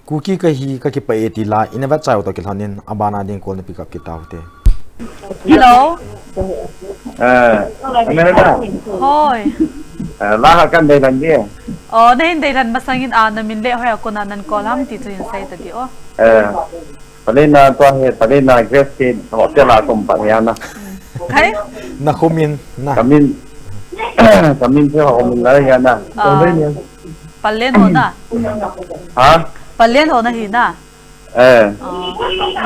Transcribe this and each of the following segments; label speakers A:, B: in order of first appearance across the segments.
A: Kuki kahi kaki pa etila inavat chayo to kilhanin abana din call na pick up kita hote.
B: Hello.
C: Amerika.
B: Hoy.
C: Lahat kan Dailhan dia.
B: Oh, na hindi lan masangin na minle hoy ako na nan call ham ti chuin sai tadi oh.
C: Palina to he palina Grace hotel la kom panyana.
B: Kai?
A: Na kumin na.
C: Kamin siya komin la yana.
B: Palen ho na.
C: Ha?
B: Palen ho na hina.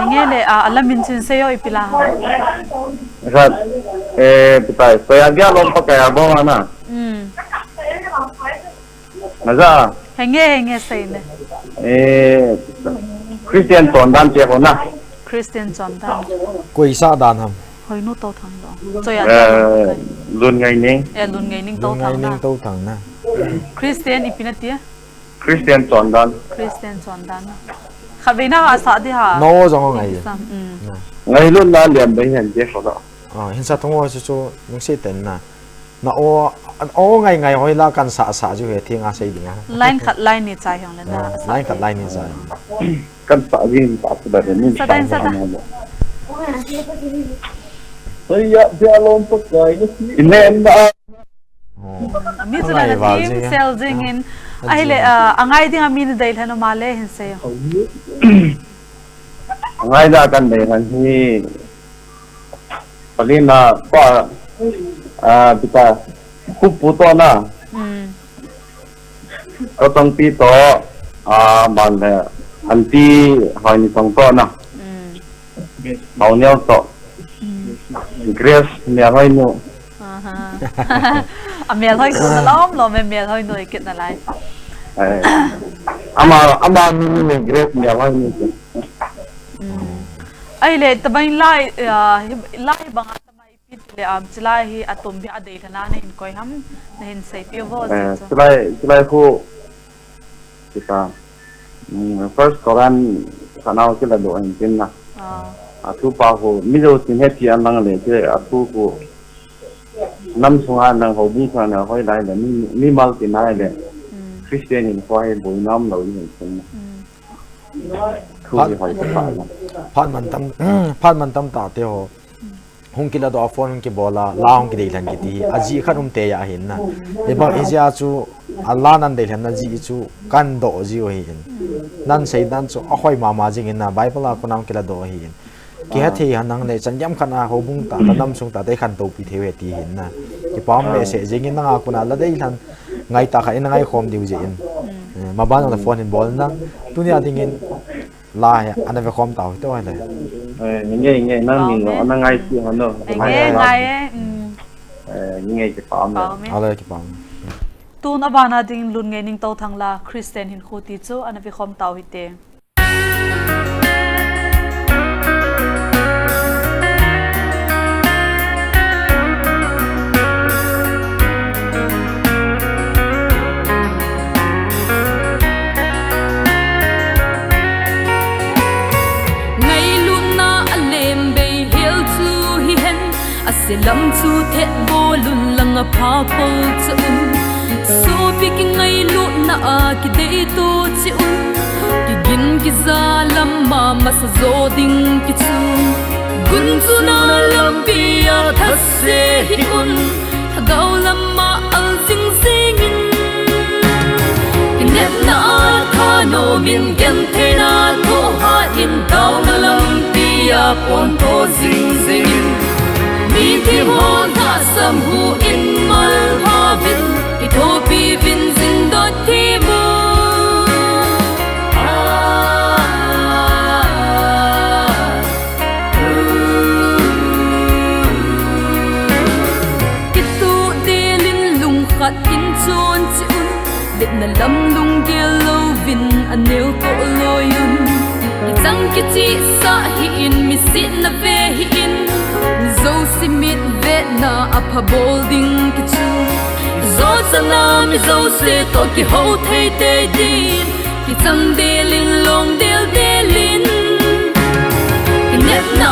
B: Ngele alamin sin sayo ipila ha.
C: Rat pitay kaya dia lompa kaya bo ana. Naza.
B: Henge say ne.
C: Christian Tondan che ho na.
B: Christian Tondan.
A: Ko isa dan ham.
B: Hoi no to thang do. Choya.
C: Lun ngai ning.
B: Lun ngai ning to thang na.
A: To thang na.
B: Christian ipinatia.
C: Christian Tondan.
B: Christian Tondan. Khabina asa di ha.
A: No jong ngai.
C: Ngai lun na liam bai hen che ho da.
A: Hinsa thongo chu nung se ten na. Na o ngai hoi la kan sa ju he thinga sei dinga.
B: Line cut line ni chai hong na.
A: Line cut line ni chai.
C: Kan sa rin pa da ni.
B: Sa.
C: Saya dia lompat guys. Inen na.
B: Ami tu na team sell jingin. Ahile angai ding ami ni Dailhan no male hin sayo.
C: Angai da kan Dailhan hi. Palina pa kita kuputo na. Kotong pito ban anti hoi ni tong to na. Mau neo to. Grace mẹ hoi nu.
B: Mẹ hoi ku na lo mẹ hoi nu ikit na lai.
C: Ama ni Grace mẹ hoi nu.
B: Ai le tabay lai banga tamay ipit le chilai hi atom bi adei thana na hin koi ham na hin sai pi vo
C: chilai khu kita first koran kanao kila do hin tin na. Aku pahu mido tin heti anang le che aku ko nam sunga nang hobi kana hoi lai le mi mal tin nai le Christian in hoi boi nam lo ni tin khu ji hoi pa
A: phan man tam ta te ho hung kila do phone ki bola la hung ki Dailhan ki ti aji khanum te ya hin na e ba izia chu Allah nan Dailhan na ji chu kan do ji o hin nan sei dan chu a hoi mama jing in na bible a kunam kila do hin ki ha the hanang le chanjam khana hobung ta nam sung ta te khan to pi thewe ti hin na ki pam me se jing in na kuna la Dailhan ngai ta kha in ngai khom diu je in ma ban na phone in bol na tunia ding in la ya ana ve khom ta to le
C: nghe nó mình nó ngay chi hả nó
B: ngay
C: nghe cái phàm
A: ale ki pam
B: tu na bana ding lun nge ning to thang la Christian hin khuti chu ana vi khom taw hite
D: Lam chu thet bo lun lang a pha po chun so picking ngai lu na a ki dei to chun ki gin ki za lam ma ma sa zo ding ki chu gun chu na lam pi a thas se hi un dau lam ma al sing sing in ki net na tha no min gen the na to ha in dau na lam pi a pon to sing sing mi thi hon ha sam hu in mal ha vin ki tho pi vin zin do thi mo ki tu de lin lung khat in chon chi un de na lam lung gel lo vin anel to lo yun ki chang ki chi sa hi in mi sit na ve hi in zo simit vet na apa bolding ki chu zo sana mi zo se to ki ho thei te din ki chang de lin long del de lin ki net na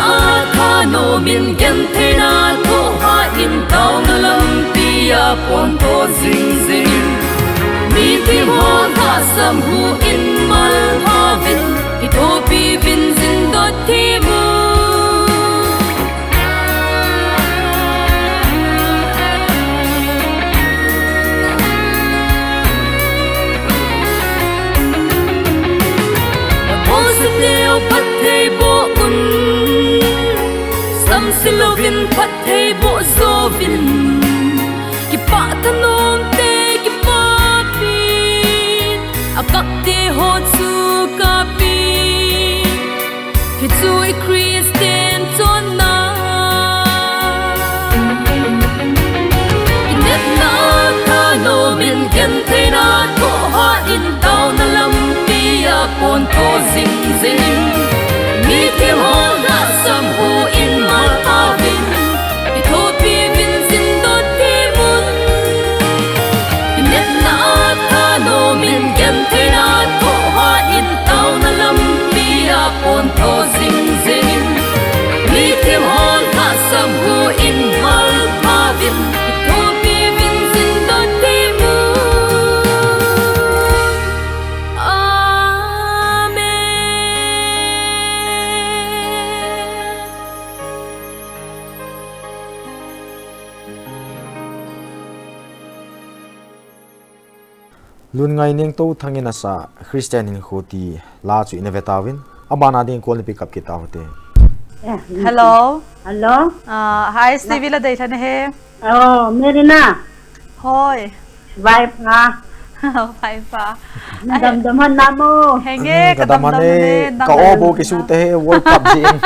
D: tha no min gen the na to ha in tau na lam pi a pon to zing zing mi ti hon ha sam hu in mal ha leo phát thầy bộ un sam si lo vin phát thầy bộ zo vin ki pa thân ôn te ki pa pin a kap te ho chu ka pin ki chu I Christian ton na inet na ta no min gen te na ko ha in tao na lam pia pon to zing zing mi te ho na sam hu in ma ta vin ki tho pi vin sin do ti mun inet na ta no min gen te na ko ha in tao na lam pia pon to zing zing mi te ho na sam hu in ma ta vin ki tho pi vin sin do ti mun
A: lun ngai ning to thangin asa Christian in khoti la chu invetawin abana ding call pick up kita hote
B: Hello.
E: Hello.
B: Hi ISTV Ladeilhen he.
E: Oh, Merina.
B: Hoi.
E: Vai pa.
B: Vai pa.
E: Damdaman na mo.
B: Henge
A: kadamane ka obo kisute he World Cup jing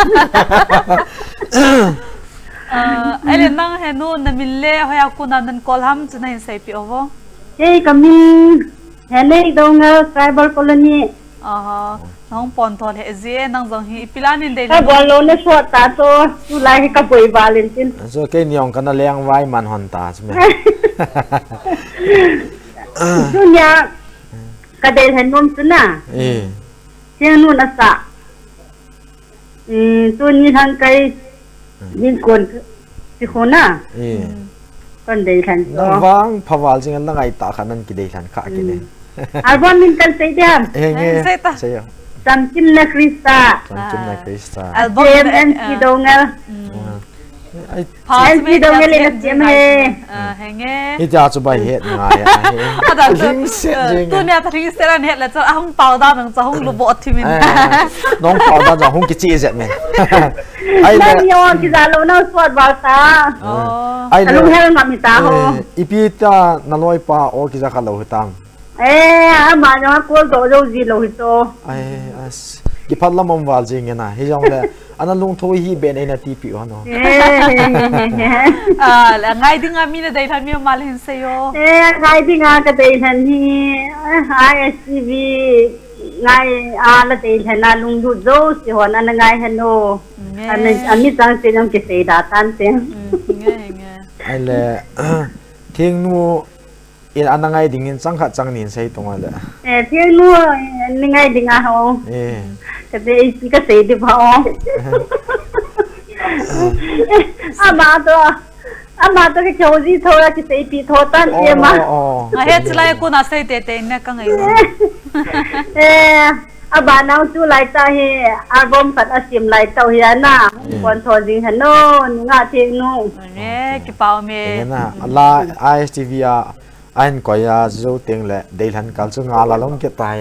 B: Ele nang henu namille hoya kunan call ham chuna hin sai pi ovo.
E: Hey, kami hele dong tribal colony.
B: Nong pon thol he je nang jong hi pilanin de.
E: Ka bolo na so ta to tu lai ka poi Valentine.
A: so ke niong kana leng vai man hon ta chme
E: Dunya kadel henum tuna. Siang nu nasa. Tu ni hang kai ni kon si khona. Kon dei kan so.
A: nang wang phawal jing la ngai ta khanan ki dei than kha ki ne
E: Album min kan sai dia.
A: sayo
E: Samkim na Krista.
A: chum na krista
B: Album
E: JMN si dongal.
A: ai
E: Ai si dongal le jem he.
B: Henge.
A: hi ja chu bai het nga ya
B: Ada
A: ling set jing
B: tu nia thring seran het la cha ahung pau da nang cha hung lu bo thimin.
A: nong pau da ja hung ki chi zet men ai
E: Ai
A: le
E: yo ki zalo na swat ba ta.
A: ai le
E: Alung hel ngam ta ho.
A: ipita naloi pa o ki ja ka lo hitam
E: Ama no ko do do ji lo hi to.
A: ai as ki phatla mom wal jing na hi jong le ana lung thoi hi ben ena ti pi ono
B: La ngai ding ami na dai than mi mal hin se yo.
E: Ngai di nga ka dei than hi ISTV ngai la dei than na lung du zo si ho na ngai han no. Ani tang se nam ke se da tan se.
B: Henge.
A: ai le thing nu in anangai ding in changkha changnin sei tonga le
E: Thiang nu ngai di nga ho. Ka dei si ka se di ba ho. Ama to ke choji thoda ki se pi thotan ye ma.
B: Nga het chlai ku na sei te te na ka ngai.
E: Aba now tu lai ta he album pat asim lai tau hi na kon tho jing hano nga thing nu.
B: Ne ki pau me.
A: na ala ISTV a ain ko ya zo teng le deilhan kal chu nga la long ke tai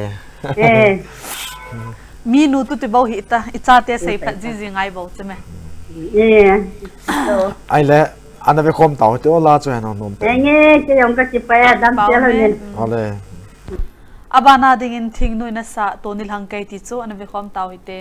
B: Mi nu tu te bau hi ta icha te sei phat ji ji ngai bau chme.
E: So
A: ai le ana ve khom tau te ola chu han nom te
E: enge ke yong ka chi pa ya dam che lo ne.
A: ole
B: Abana ding in thing nu na sa to nil hang kai ti chu an ve khom taw hi te.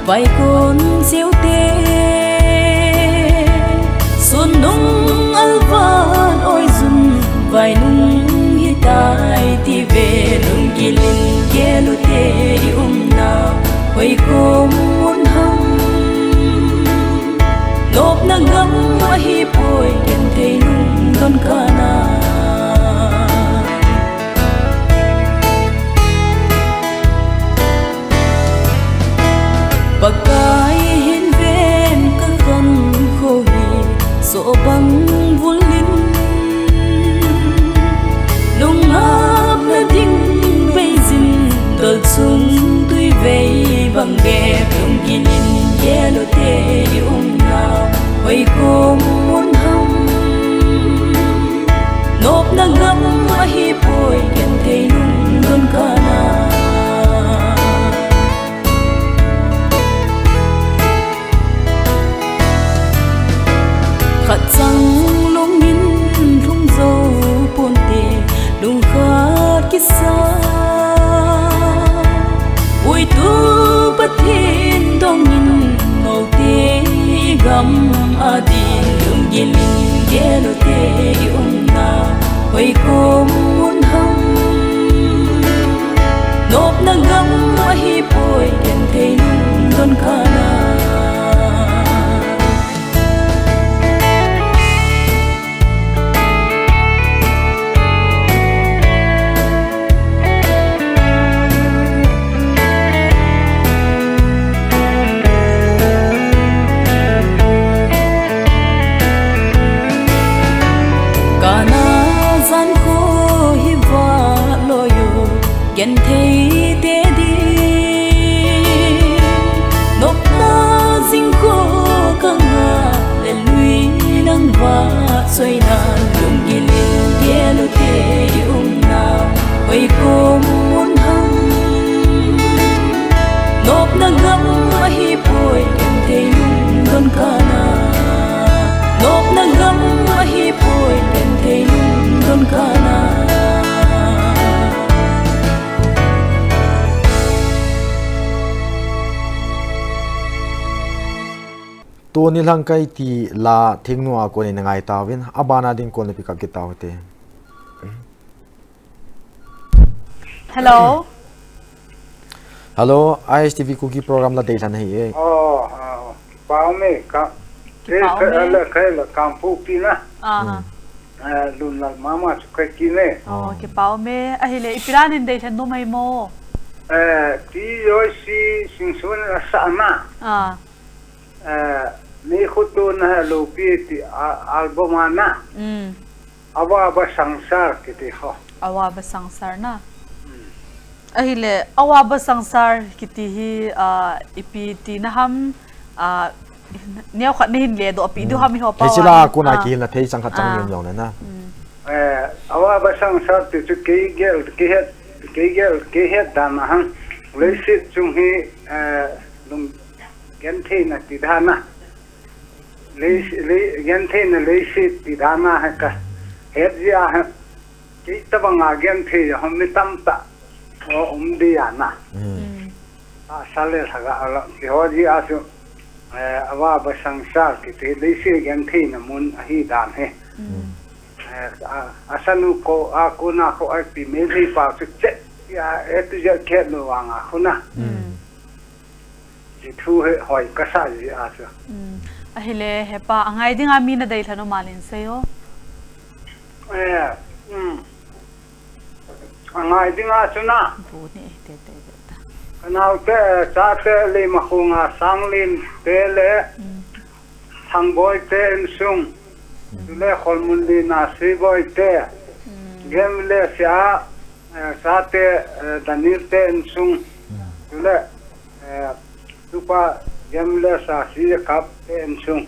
D: Vai con siêu tê xuân nung alvan ôi dùn vai nung hi tai ti về nung gilin gelu te na vai com mun ham lop na ngam ma hi poi ken te nung don kana Bagai hin ven ka kan khoi so bang vulin bang ge tung gilin yelo te na oi ko mun ham nop na ngam hi poi ken te lung don kana khát trăng lung min lung dâu buồn tê lung khát kisa ui tu bất thiên dong min ngầu tê gam adi lung gilin gelo tê na ui ko mun ham nop na ngam hi poi ken te lung don kana gen thấy thế đi nộp na dinh khô căng ngà lên lui nắng và xoay nàn lung ghi lên tia lu tê na quay cô muốn hâm nộp na ngắm hi bồi gen thấy lung don kana nộp na ngắm hi bồi gen thấy lung don kana
A: tu ni lang kai ti la thing nuwa ko ni ngai tawin abana din ko na pick up kita hote
B: Hello.
A: Hello, ISTV Kuki program la Ladeilhen hi.
F: Pao me ka ke la kampu pina. Lun la mama chu kai kine.
B: Ke pao me ahile ipiran in Ladeilhen no mai mo.
F: Ti yo si singsun sa na. Ni khutu na lo pi ti album ana. Awa ba sangsar kiti ho.
B: Awa ba sangsar na. Ahile awa ba sangsar kiti hi ipi ti na ham niaw khat ni hin le do api du ham hi ho pa.
A: Hechila ko na ki na thei sang khat chang yom yong na.
F: Awa ba sangsar ti chu ke het dan han leisit chung hi lum gen the na ti dana gen the na leisit ti dana ha ka het ya ha ki ta banga gen the hom mi tam ta o di ana sale thaga ala ki ho ji asu awa ba sangsar ki te leisit gen the na mun hi dan he asanu ko aku na ko ai pi me ri pa chu che ya etu ja ke no wanga khuna ji thu he hoi ka sa ji asu
B: ahile hepa angai dinga mi na Ladeilhen no malin seyo
F: angai dinga chuna
B: bu ni te
F: kanau te cha te le ma khunga sanglin te le thangboy te sung le kholmundi na siboy te gemle sia sa te danir te sung le tupa gemle sa si kap te sung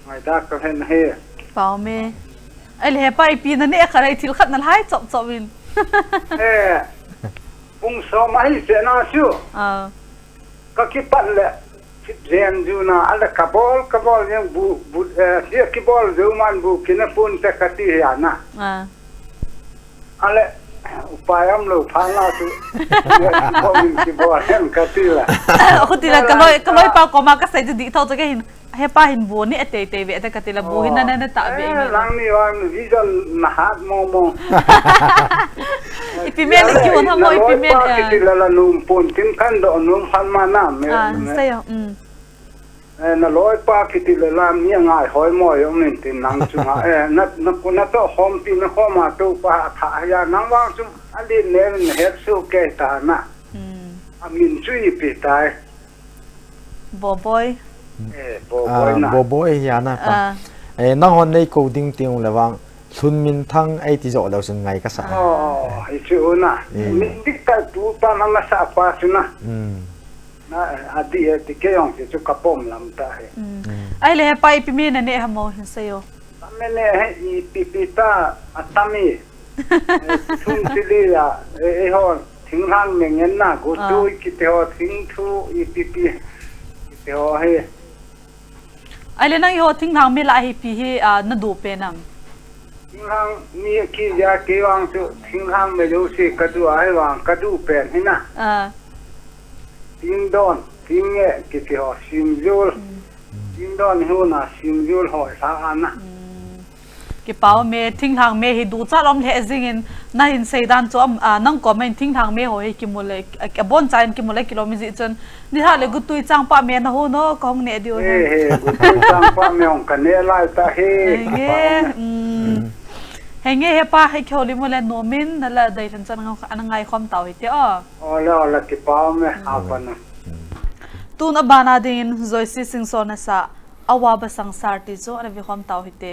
F: mai da ka hen he
B: pao me ahile hepa ipi na ne kharai thil khat na hai chop chopin
F: pung so mai se na chu ka ki pat le zen ju na ala kabol yang bu dia ki bol ju man bu kina pun te kati ya na ale upayam lo phana tu ko min ki bol hem kati la
B: khutila kaloi pa ko ma ka sai di thau cha ke hin hepa hin bu ni ate te ve ta katila bu hin na ta be
F: lang ni wa vi jon na hat mo
B: ipimen ki won ha mo ipimen
F: ki la num pun tin kan do num phan ma na me
B: sayo
F: na loi pa ki ti la mi ngai hoi mo yo min tin nang chu na to hom ti na homa to pa tha ya nang wa chu ali ne he su ke ta na amin chu i pi tai
B: boy
A: boy ya na pa na hon nei ko ding ting lawang sun min thang ai ti zo lo sun ngai ka sa
F: ai chu na mi ti ka tu pa na sa pa chu na na adi ti ke yong si chu kapom lam ta he
B: ai le pai pi me na ne hamo hin sayo
F: amene he I pipita atami thung silia e ho thing hang mengen na go tu ki te ho thing thu I pipi te ho he
B: ai le nang yo thing thang me la hi pi hi na du pe nam
F: thing hang ni ki ja ke wang chu thing hang me lu si ka du ai wang ka du pen hina Ding don, ding ye, ki te ho sim jul. Ding don hu na sim jul hoi sa ana.
B: Ki pao me thing thang me hi du cha lom le zingin na hin seidan chu nang comment thing thang me ho hi ki mole ka bon chain ki mole kilometer chen ni ha le gutui chang pa me na ho no kong ne dio
F: He he, gutui chang pa me ong ka ne lai ta he.
B: Henge he pa he kholi mole no min na la dai than chan anangai khom taw hi te
F: Ola ki pao me ha pa na.
B: Tun abana din zoisi sing so na sa awa ba sangsar ti zo ana vi khom taw hi te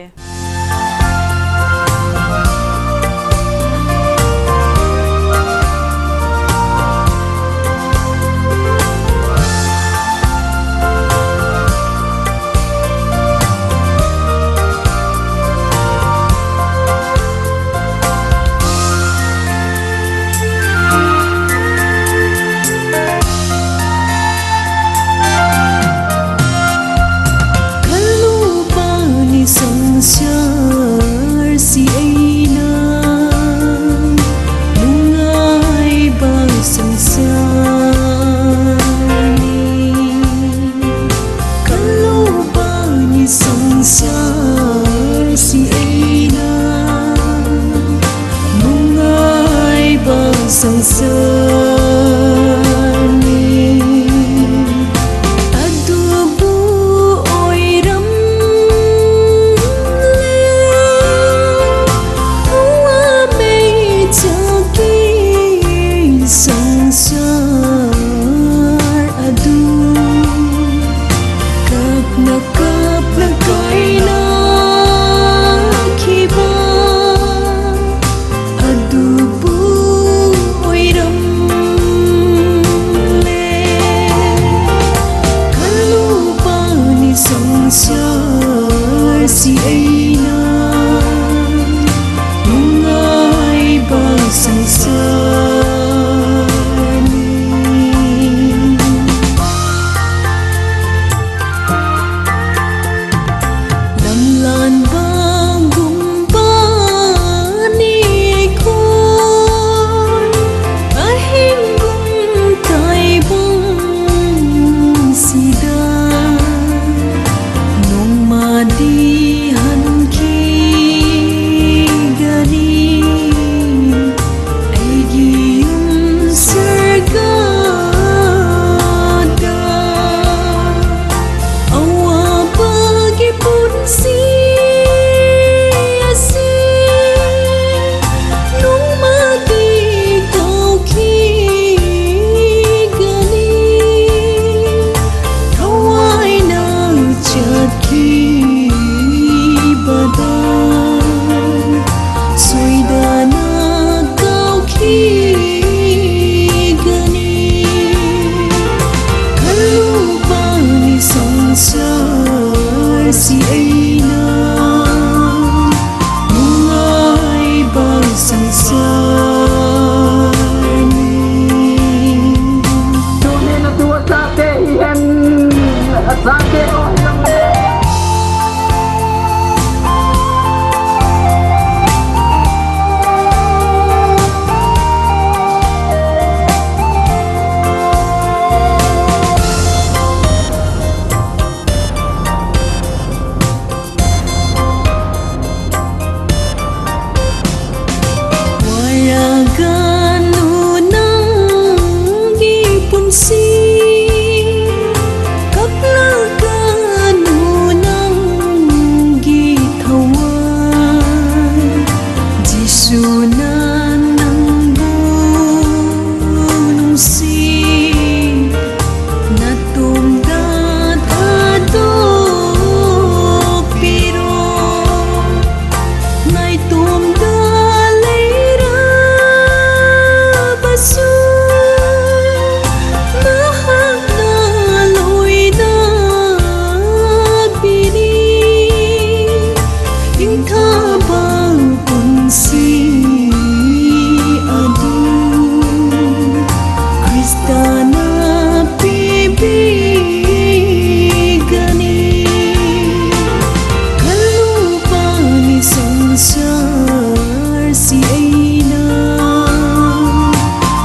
D: sangsar si aina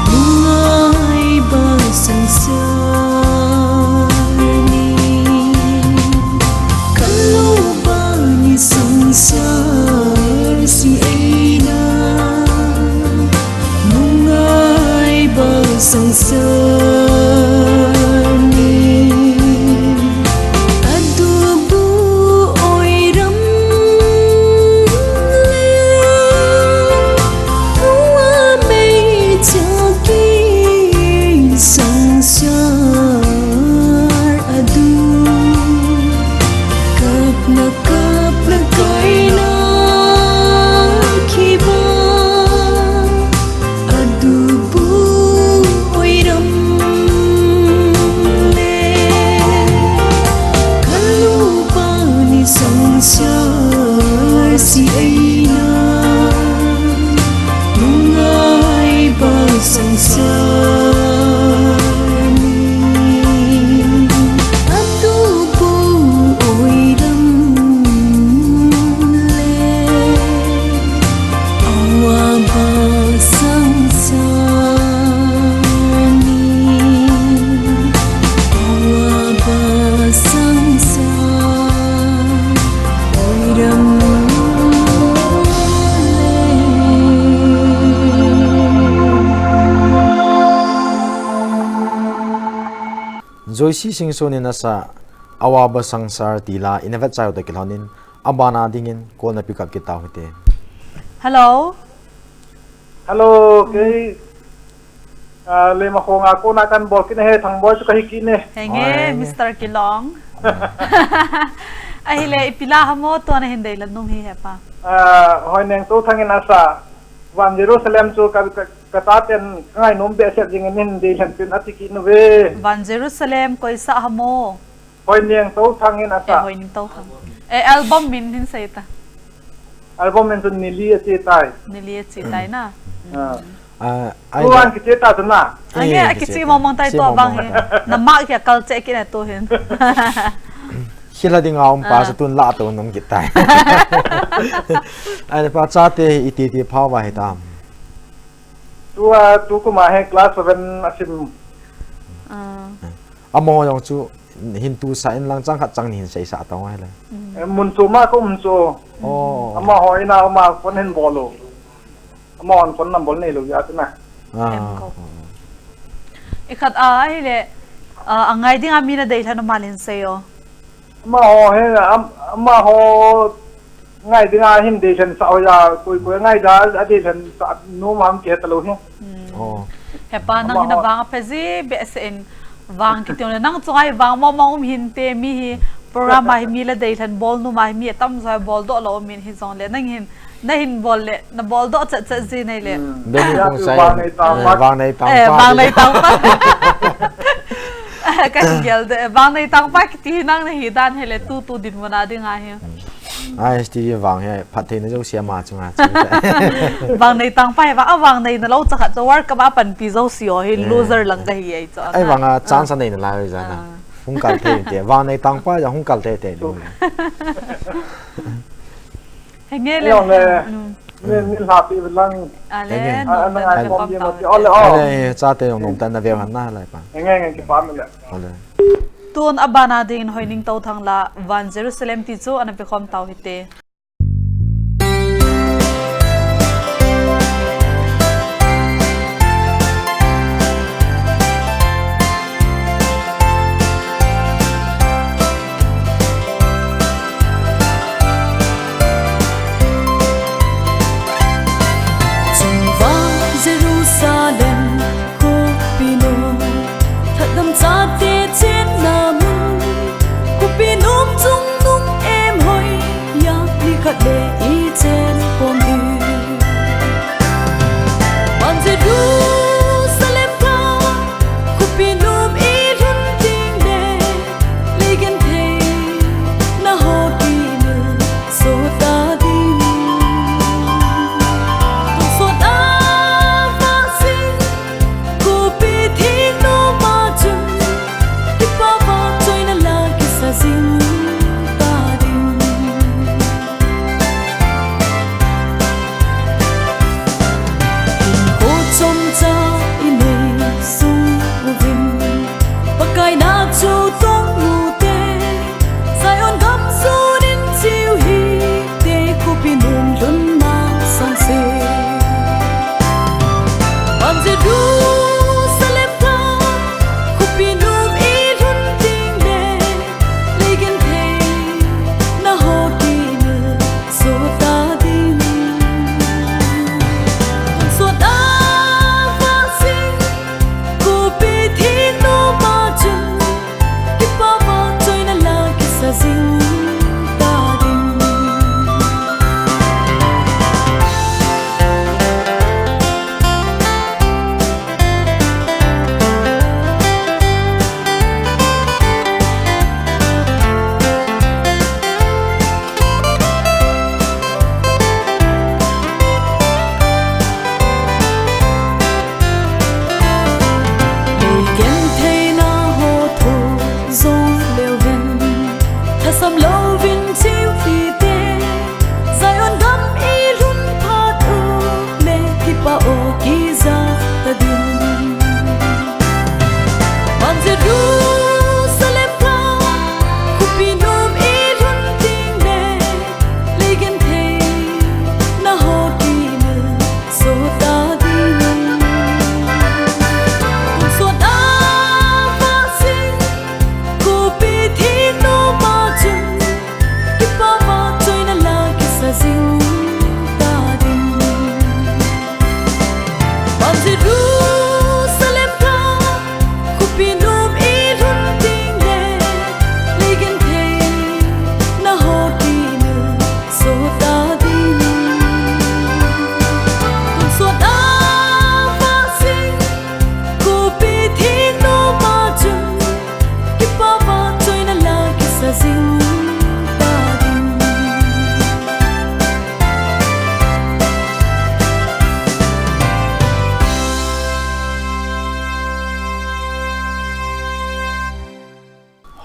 D: mungai ba sangsar ni kaluba ni sangsar si aina mungai ba sangsar ni adubu oiram sangsar adu kapna kaina khiba adu bu oiram le kalupani sangsar si aina mungai ba sangsar
A: Joysi singsonin asa awaba sangsar tila inavet chayo ta kilhonin abana dingin ko na pick up kita hote.
B: Hello.
G: Hello, cái lên mà khổ ngà cô na căn bò cái này thằng boy cho cái kia này.
B: Henge Mr. Kilong. Ahile pila hamo to na hindi landum hi hepa.
G: Hồi neng tu thằng in asa van Jerusalem cho cái ta tên ngay nôm bẹ sẹt ding in đi lần tin atiki nu ve.
B: Van Jerusalem ko isa hamo.
G: Hồi neng tu thằng in asa.
B: Hoy ning to kham. Album min hin say ta.
G: Album men tu nili ati tai.
B: Nili chi tai na.
G: Tu an ki ta tu na.
B: Ange akichi mo mong tai to bang he. Na ma kya culture ki na to hin.
A: Hila ding aum pa sa tun la to nom kita. Ai pa chate iti phawa hitam.
G: Tu ko ma he class 7 asim.
A: Amo yong chu hintu sa in lang chang khat chang hin sei sa taw hai la.
G: Mun chu ma ko mun chu.
A: Oh.
G: Ama hoi na ama kon hen bolo. Ama on kon nam bol nei lu ya tu na.
B: Ikhat ahile angai ding amina dei thana malin sayo.
G: Ama ho he ama ho ngay tiếng Anh hindi sen sa oya kui ngay da adi sen sa no mam ke talo he
B: hepa nang hinawang pezi besen wang kition nang chungai wang mo hinte mi hi programa hi mi la deilan bol nu mai mi tam zoi bol do lo min hi zong le nang hin bol le na bol do cha ji nei le
A: beni kong sai wang nei tang pa
B: cái gel de wang nei tang pa ki nang na hi dan hele tu din mana ding a he
A: ISTV vàng he phát thế nó giống xe mà chung à
B: vàng này tăng phải vàng này nó lâu chắc hẳn cho work các bạn phần pi dâu xíu hay loser lằng cái gì ấy cho
A: ai vàng à chance này là rồi ra nè không cần thế thế vàng này tăng phải là không cần thế thế luôn
B: hay nghe lên
G: nên happy với lăng
B: lên
G: anh bom gì mà
A: cái cha thế ông tên là về hắn na lại pa
G: nghe cái phán mình
B: tuôn abana ding hoi ning tau thang la van Jerusalem ti chu ana pe khom tau hite
D: Jerusalem ko pino thadam cha te chen nam ko pinom chung nung em hoi ya li khat le i chen kom ư ban Jerusalem ka ko pinom i run ting le ligen the na ho ki ne so ta di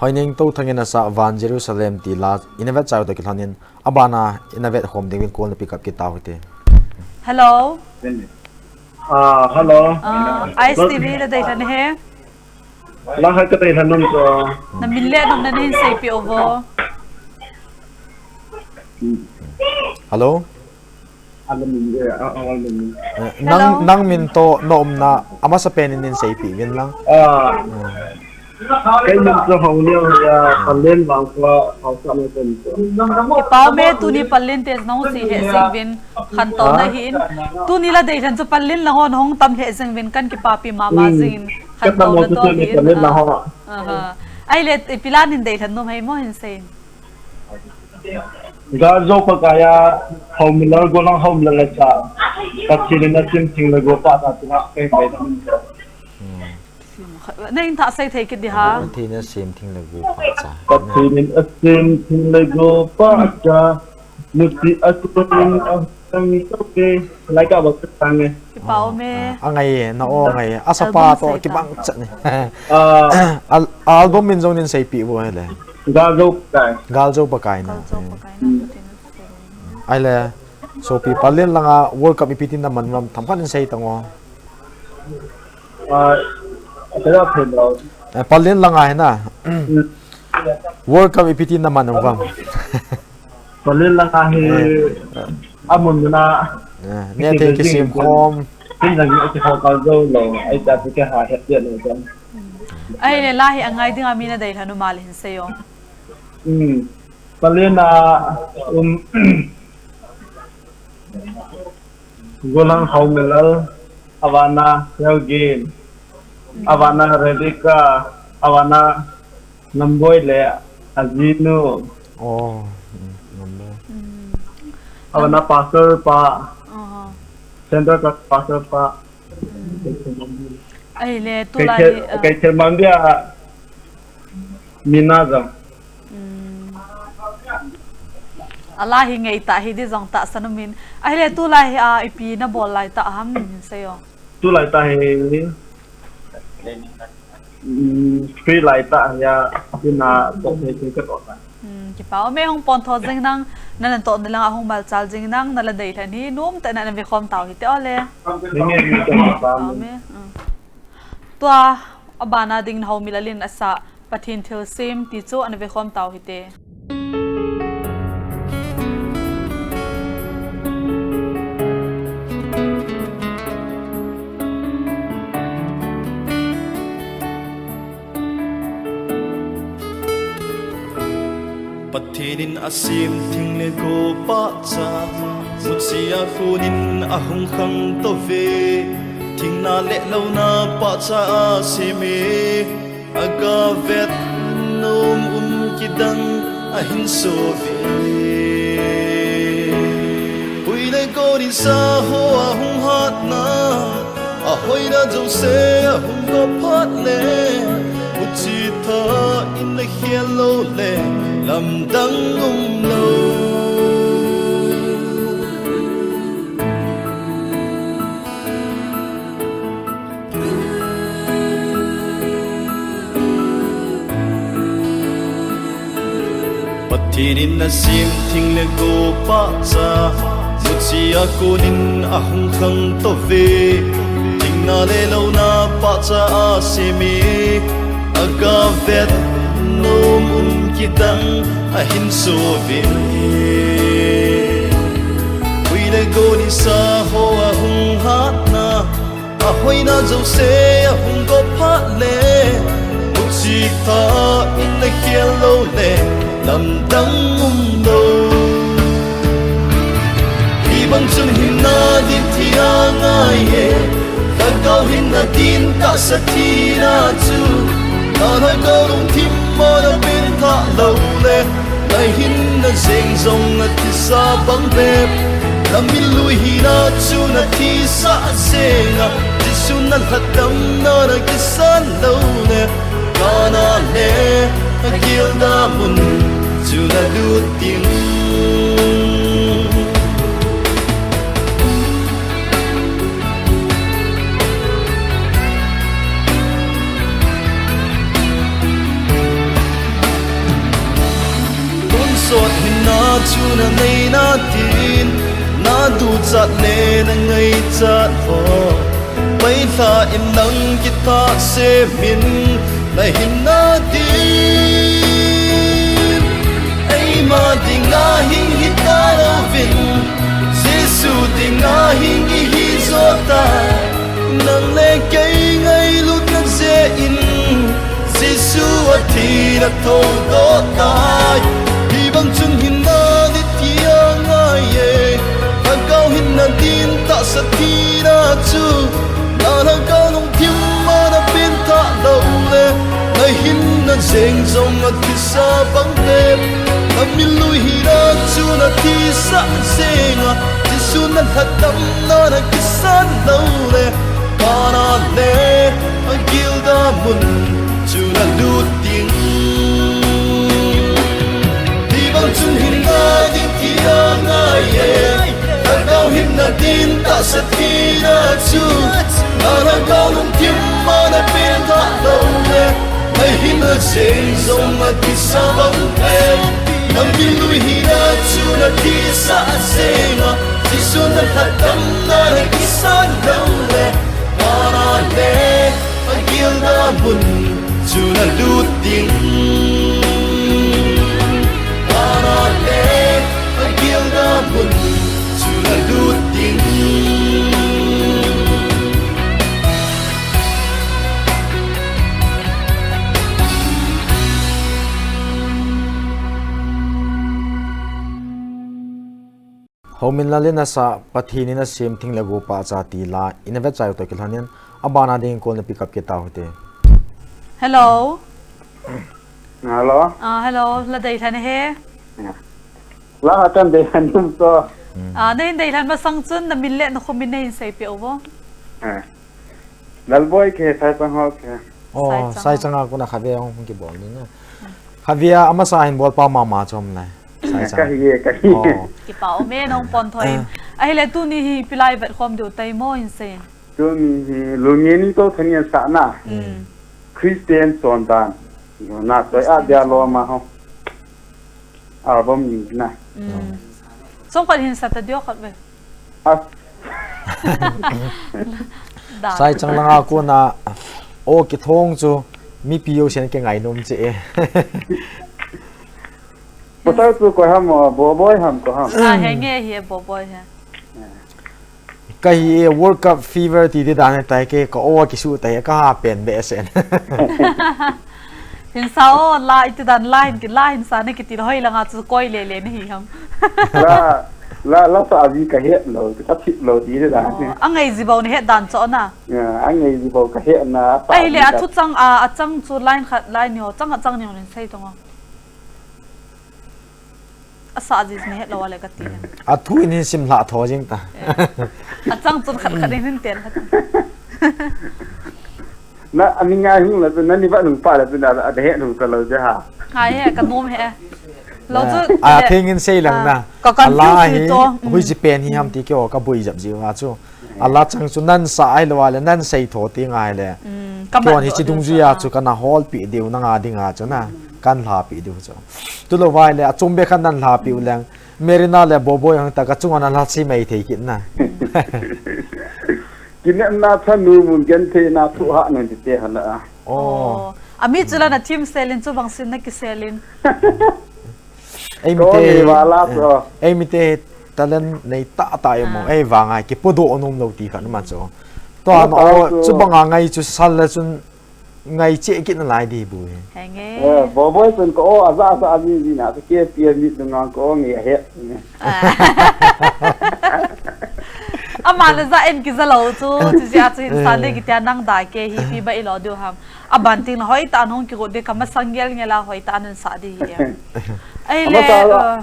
A: hoining to thangin asa van Jerusalem ti la inavet chau to kithanin abana inavet home ding call na pick up kita hote
B: hello
G: hello
B: ISTV Ladeilhen he
G: la ha ka Ladeilhen nom so
B: na mille nom na hin say pi over
A: hello
G: alam ni
A: nang min to nom na ama sa penin nin say pi min lang
G: cái mình cho hậu liêu phần lên bằng qua hậu sam lên
B: pao me tu ni palin te nong si he sing vin khan to na hin tu ni Ladeilhen chu palin la hon hong tam he sing vin kan ki pa pi mama zin khan to na to hin ai le pilan in Ladeilhen nom hai mo hin sein
G: gar zo pa kaya home miller go lang home lang cha katchilin na ting le go pa ta tina kai kai
B: nên thà say thấy cái gì hả?
A: thì nó xem thing là go pa cha
G: katchilin asim ting le go pa cha nuti atuin ang toke lai ka bak tang ne
B: cái bao me
A: angai na o ngai asapa to ki bang chat ni album min zone in say pi bo hele gal zo pa kai na ai le so pi palin langa world cup ipitin na manram thamkan in say tango palin langa na world cup ipitin na manram
G: palin langa he amun na
A: ne te ki sim khom
G: tin rằng cái họ cao dâu là ai đặt cái hạ hết điện rồi con
B: ai le lahi angai ding ami na Ladeilhen no mal hin sayo
G: palin na golang haumilal avana yogin avana redika avana namboy le azinu avana pastor pa center ka pastor pa
B: ai le tu lai
G: cái termang dia minaza
B: Allah hi ngai ta hi di jong ta sanumin ai le tu lai ipi na bol lai ta ham min sayo
G: tu lai ta he free lai ta ya pina to he ke ko ta
B: ki pao me hong pon tho jing nang nan to na lang hong bal chal jing nang na Ladeilhen hi num ta na ve khom taw hi te ole
G: ninge ni ta
B: me tua abana ding ho milalin asa pathin thil sim ti chu an ve khom taw hi te
H: Patinin asim thing le go pa cha mutsia khunin ahung khang to ve thing na le lo na pa cha asime aga vet nom kidang ahin so ve hui le go ni sa ho ahung hat na ahoi na jo se ahung go phat le mutita in le hello le lam dang lo patinin na sim thing le go pa cha mutsia kunin ahung khang to ve ting na le lo na pa cha asimi aga vet nom kitang ahin so vin hui le go ni sa ho ahung hat na ahoi na jo se ahung go phat le mutsi ta in le hello le lam dang lo hi bang chung hin na din thi angai ye ka gau hin na din ka sa thi na chu ta hai go lung thim mo na bin tha lo le lai hin na zeng zong na ti sa bang be lam min lui hi na chu na ti sa se na ti su na hatam na na ki san lo le ka na le a gil da mun chu na lu ting chu na nei na tin na du chat le na ngai chat ho pai tha in nang ki ta se min na hin na tin ai ma dinga hin hi ta lo vin Giêsu dinga hin hi zo ta nang le kai ngai lut na se in Giêsu a thi na thô do tai hi bang chung hin na di tia ngai ye han cao hin na tin ta sa thi na chu na na cao nong tim ma na pin ta lo le na hin na jeng zong a thi sa bang te na min lui hi na chu na thi sa senga Giêsu na hethem na na kisan lo le kana le a gil da mun chu na lu ting đi bang chung hin na di tia ngai ye han cao hin na tin ta sa thi na chu na na cao nong tim ma na pin ta lo le na hin na jeng zong a thi sa bang te na min lui hi na chu na thi sa senga Giêsu na hethem na na kisan lo le kana le a gil da mun chu na lu ting kana le a gil da mun chu na lu ting
A: Homin la lena sa pathini na sim thing lagu pa cha ti la inave chai to kilhanin abana ding call na pick up ke ta hote
B: Hello.
F: Hello.
B: Hello, Ladeilhen he.
F: La hatan de hanum to.
B: Nei Ladeilhen ma sang chun na min le na khomin nei sei pe obo.
F: Dal boy ke sai pang ho ke.
A: oh sai changa ko na khavia hong ki bol ni na khavia ama sa hin bol pa ma chom lai sai
F: Ka
A: changa
F: hi ka hi.
B: Ki pao me nong pon thoi. Ai le tu ni hi pilai vet khom du tai mo in se.
F: Tu mi lu nge ni to thania sa na. Christian son dan. Na to a dia lo ma ho. Album ni na.
B: Song kan hin sa ta dio khat ve.
F: Ah.
A: sai chang langa ko na o ki thong chu mi pio sen ke ngai nom che
F: Bota tu ko ham bo boy ham ko ham.
B: He nge hi bo boy he.
A: kai world cup fever ti de dan tai ke ko o ki su tai ka ha pen be sen
B: Hin sao la it dan line ki line sa ne ki ti hoi langa chu koi le le ni hi ham.
F: La sa avi ka he lo ka thip lo ti de da.
B: Angai zi bo ni he dan cho na.
F: Anh ấy gì bảo ka he na.
B: Ai le a thu chang a chang chu line khat line yo chang ni nen sei tonga. Asa ji ni he lo wale ka ti.
A: a thu in sim la tho jing ta
B: A chang chun khat khat nin ten khat.
F: Na anh ngay hung là na ni ba nung pa là na a he nung ka lo ja ha.
B: Hai he ka nom he. Lo chu
A: a thing in sei lang na
B: ka kan
A: Allah
B: fi
A: hi
B: to.
A: hui ji pen hi ham ti ke o ka bui jap ji nga chu Allah chang chu nan sa ai lo wale nan sei tho ti ngai le kon hi chi dung ju ya chu kana hol pi deu na nga dinga chu na kan la pi deu chu tu lo wai le a chum be khan nan la pi ulang merina le boboy hang ta ka chung ana la chi mai thei kin na
F: Kin na tha nu mun gen the na thu ha no ti te ha na.
B: Oh. Ami chula na team selin chu bang sin na ki selin.
A: ai
F: Ko ni
A: mi
F: wala
A: te
F: pro.
A: ai mi te talen nei ta mo ai wa ngai ki podo onom lo ti khan ma chu to an o chu banga ngai chu sal la chun ngai che ki na lai di bu
B: He nge.
F: Bo boy pen ko a za sa avi ni na ke pia mi na ko nge he.
B: Ama le za en ki za lo chu chi ja chu insan de ki ta nang da ke hi pi ba i lo du ham. Aban ting hoi ta nong ki go de kam sangyal ngela hoi ta nan sa di hi. Ai le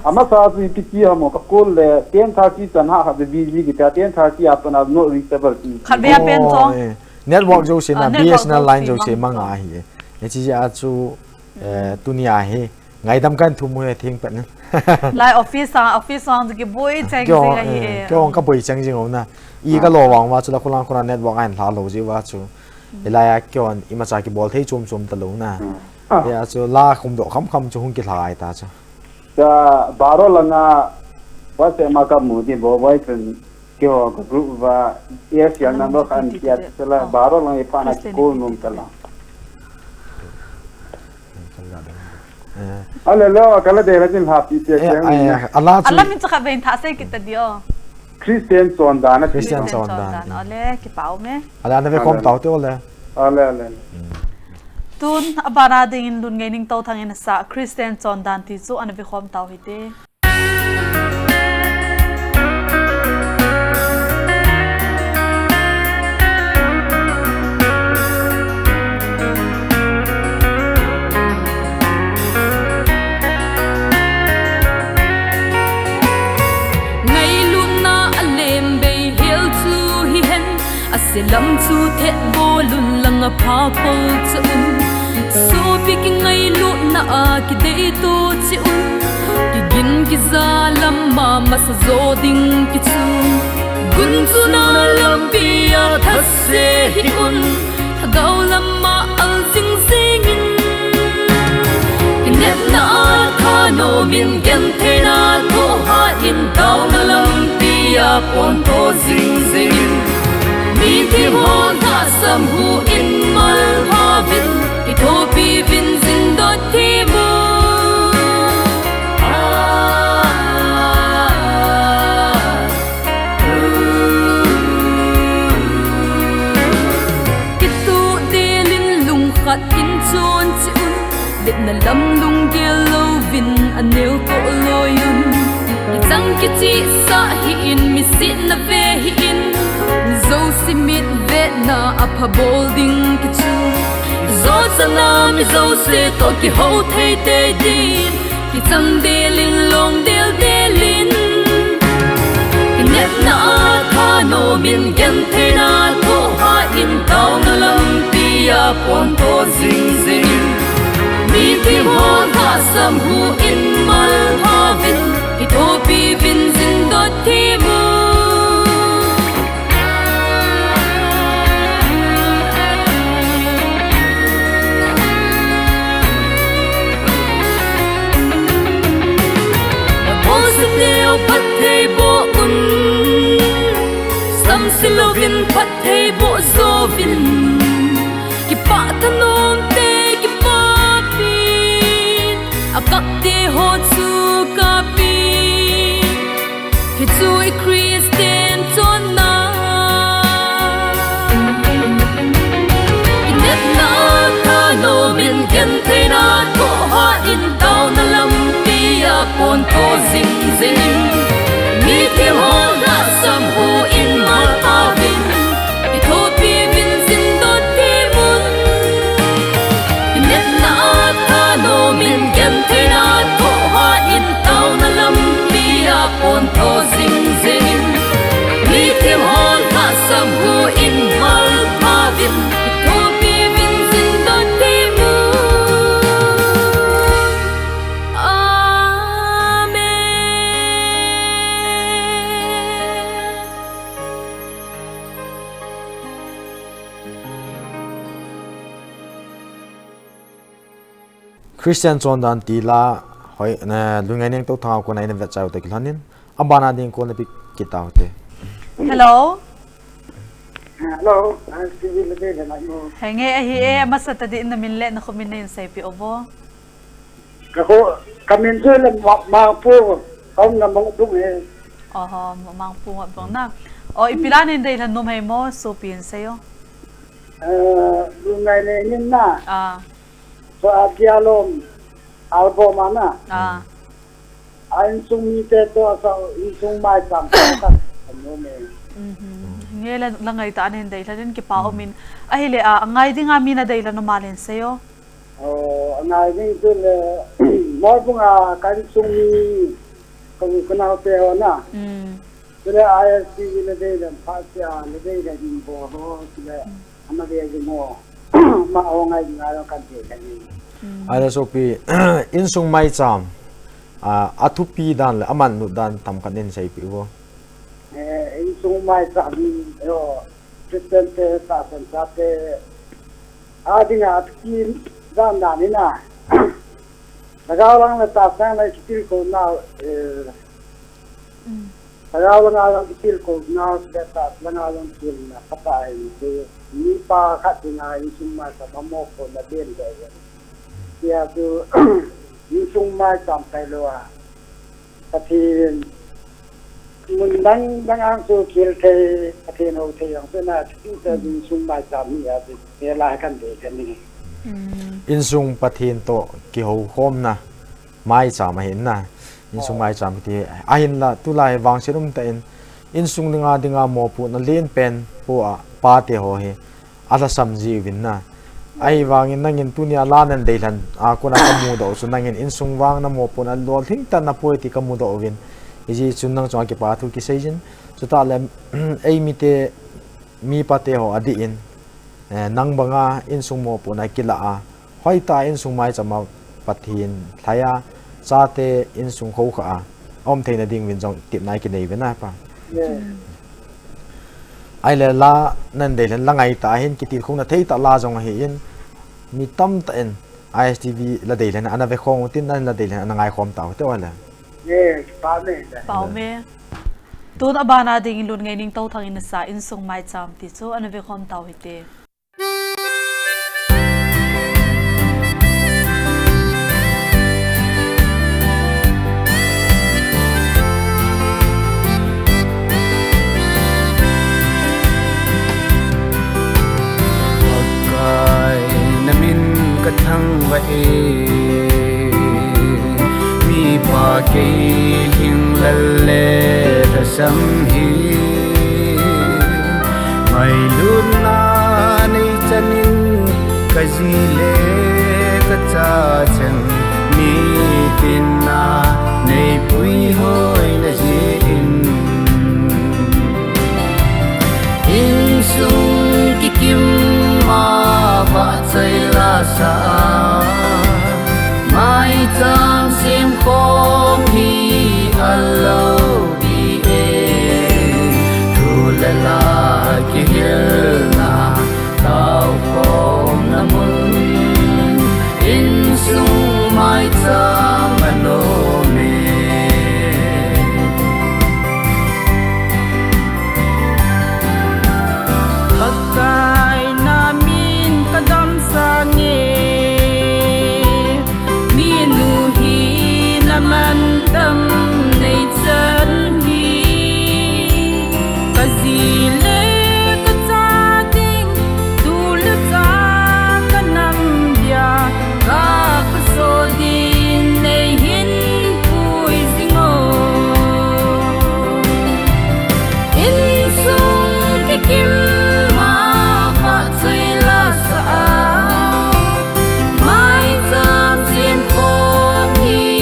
F: ama sa si ti ki mo ka kol le 10:30 tan ha ha de bi ki ta 10:30 apna no reachable ti.
B: khat be pen chong.
A: network jo se na
B: Network
A: BSNL
B: jo
A: line
B: si
A: jo se
B: mang
A: manga hi ne chi ja chu tunia he ngai dam kan thu mu he thing pan
B: Lai office ang ki boy chang
A: kyo
B: si la hi.
A: kyo ka boi chang jing na I ka lo wang wa chu la khulang khuna network an la lo ji wa chu ilaya kyo an ima cha ki bol thei chum ta lo na ya chu la khum do kham chu hung ki lai ta chu
C: sa baro langa wa se ma ka mu di bo wai chen kyo ko group wa yes yang number kan kia sala baro lang ipa na ko num tala ala lo kala de rajin happy te
A: Allah
B: Allah min tsaka bain tha sai kita dio
C: Christian sondana
A: Christian Sondan
B: ole ki pau me
A: ala na ve kom tau te ole
C: ala
B: tun abara ding lun ngaining to thangin sa Christian Sondan ti chu an ve khom tau hite
D: lam chu thet bo lun lang a pha po chun so picking ngai lu na a ki dei to chun ki gin ki za lam ma ma sa zo ding ki chu gun chu na lam pi a thas se hi un dau lam ma al sing sing in net na kha no min gen the na to ha in dau na lam pi a pon to sing sing mi tim hon tha sam hu in mal ha vin I thopi vin zin dot thi mo kitu de lin lung khat in chon chi un let na lam lung gel lo vin anel to loyun chang ki chi sa hi in mi sit na ve hi in zo simit vet na apa bolding ki chu zo sana mi zo se to ki ho thei te din ki chang de lin long del de lin ki net na tha no min gen the na to ha in tao na lam pi a pon to zing zing mi tim hon ha sam hu in mal ha vin I thopi vin zin dot thi mo Neo pat thei bo un sam silovin pat thei bo zo vin ki pa tanom te ki pa pi akak te ho chu ka pi ki chu I Christian ton na inet na ka no min gen the na ko ha in tao na lam pi a pon to zing zing mi tim hon na sam hu in mal pa vin I thopi vin zin dot thi mun net na tha no min gen the na ko ha in tao na lam pi a pon to zing zing mi tim hon na sam hu in mal pa vin I thopi vin zin dot thi mun
A: Christian Sondan tila hoi na lungai neng to thang ko na in vet chau te kilanin abana ding ko na pi kitau te
B: hello
F: Hello, ISTV Kuki na mo.
B: henge hi e masata di na min le na khumin na sai pi obo
F: Kako kamin so le ma po kaum na mo dung e.
B: oho mang pu bang na o ipilanin dei lan nom hay mo so pin sayo
F: Lungai le nin na. So agialom album ana. Ain sung mi te to sa sung mai sam ta ano me.
B: Ngela langai ta anin dei lan ki pa omin ahile angai dinga mi na dei lan no malen sayo
F: Angai ding tu le mo bunga kan sung mi ko kana te ona. Sila ISTV Ladeilhen pasya Ladeilhen bo ho sila amade mo ma ongai ngalo kan te kani.
A: Ada so pi insung mai cham athupi dan le aman nu dan tam kanin sai pi wo
F: Insung mai sa yo Christian te sa san sa te adinga atkin dan na ni na Tagaw lang na tasang na ikitil ko na tagaw lang ang ikitil ko na sa lang ang ikitil na patay ni pa katina isuma sa mamoko na din kaya kaya to isuma sampai loa katin mundang ang so kil kay katin ho tayang so na sa isuma samia de la kan de ni
A: insung pathin to ki ho khom na mai cha ma hin na insung mai cha ti ahin la tu lai wang sirum ta insung dinga mo pu na len pen pu a pa te ho he ala samji win na ai wangin nangin tunia lanan deilan a kona kamu do so nangin insung wang na mo pu na lol thing ta na poeti kamu do win iji chunang chwa ki pa thu ki sejen so ta le ai mi te mi pa te ho adi in nang banga insung mo pu na kila a hoi ta insung mai chama pathin thaya cha te insung kho kha om theina ding win jong tip nai ki nei wena pa ai le la nan de lan langai ta hin ki tir khong na thei ta la jong hi in mi tam ta en ISTV Ladeilhen ana ve khong tin nan Ladeilhen ana ngai khom taw te wala
B: pau me tun abana ding lun ngai ning to thang in sa insung mai cham ti chu ana ve khom taw hite
I: thăng vậy mi pa ke hing lalle ra sam hi mai lun na nei chanin ka ji le ka cha chen mi tin na nei pui hoi na ji in sung ki kim ma ba chai la sa mai cham sim khom hi alo bi e thu la la ki hil na tao khom na mun in sung mai cham ano me pakai na min kadam sa nge man tâm nei chân hi ka zi le ka cha ding tu le cha ka nam ya ka so din nei hin pui zingo in sung ki kim ma pa chai la sa mai cham sin khom hi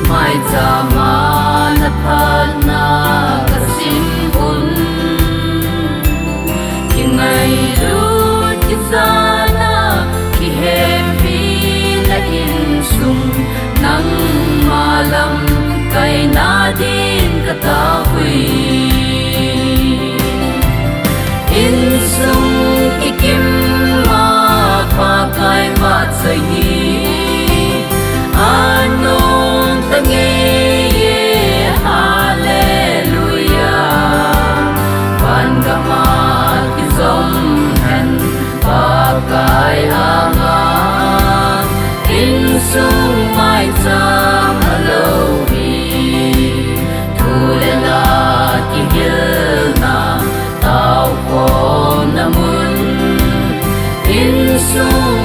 I: mai chama na phan na ka sim un ki ngai lu ki zana ki happy na in sum nang malam kai na din ka ta hui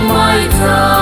D: mai ta